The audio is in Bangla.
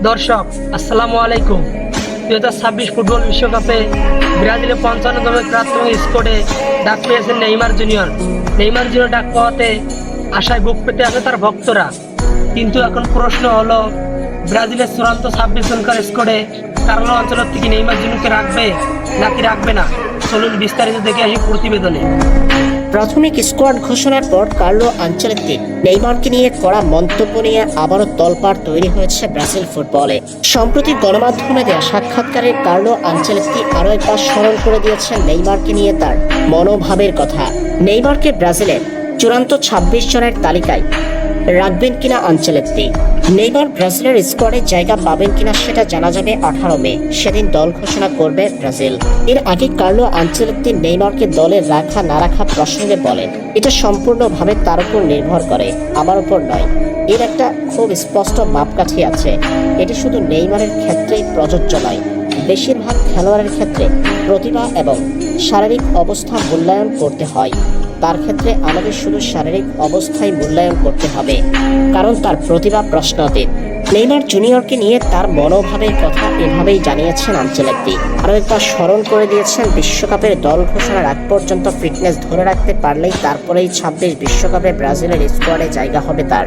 দর্শক আসসালামু আলাইকুম। 2026 ফুটবল বিশ্বকাপে ব্রাজিলের 55তম প্রাথমিক স্কোয়াডে ডাক পেয়েছেন নেইমার জুনিয়র। নেইমার জুনিয়র ডাক পাওয়াতে আশায় বুক পেতে আছে তার ভক্তরা। কিন্তু এখন প্রশ্ন হলো, ব্রাজিলের চূড়ান্ত 26 জনকার স্কোয়াডে কার্লো আনচেলত্তি কি নেইমার জুনিয়রকে রাখবে নাকি রাখবে না? চলুন বিস্তারিত দেখে আসি প্রতিবেদনে। প্রাথমিক স্কোয়াড ঘোষণার পর কার্লো আনচেলত্তি নেইমারকে নিয়ে করা মন্তব্য নিয়ে আবারও তোলপাড় তৈরি হয়েছে ব্রাজিল ফুটবলে। সম্প্রতি গণমাধ্যমে দেওয়া সাক্ষাৎকারে কার্লো আনচেলত্তি আরও একবার স্মরণ করে দিয়েছেন নেইমারকে নিয়ে তার মনোভাবের কথা। নেইমারকে ব্রাজিলের চূড়ান্ত 26 জনের তালিকায় রাখবেন কিনা আনচেলত্তি। নেইমার ব্রাজিলের স্কোয়াডে জায়গা পাবেন কিনা সেটা জানা যাবে 18 মে। সেদিন দল ঘোষণা করবে ব্রাজিল। এর আগে কার্লো আনচেলত্তি নেইমারকে দলে রাখা না রাখা প্রসঙ্গে বলেন, এটা সম্পূর্ণভাবে তার উপর নির্ভর করে, আমার উপর নয়। এর একটা খুব স্পষ্ট মাপকাঠি আছে। এটি শুধু নেইমারের ক্ষেত্রেই প্রযোজ্য নয়, বেশিরভাগ খেলোয়াড়ের ক্ষেত্রে প্রতিভা এবং শারীরিক অবস্থা মূল্যায়ন করতে হয়। তার ক্ষেত্রে আমাদের শুধু শারীরিক অবস্থায় মূল্যায়ন করতে হবে, কারণ তার প্রতিভা প্রশ্নাতীত। নেইমার জুনিয়রকে নিয়ে তার মনোভাবের কথা এভাবেই জানিয়েছেন আনচেলত্তি। আরও একবার স্মরণ করে দিয়েছেন, বিশ্বকাপের দল ঘোষণার আগ পর্যন্ত ফিটনেস ধরে রাখতে পারলেই তারপরেই 26 বিশ্বকাপে ব্রাজিলের স্কোয়াডে জায়গা হবে তার।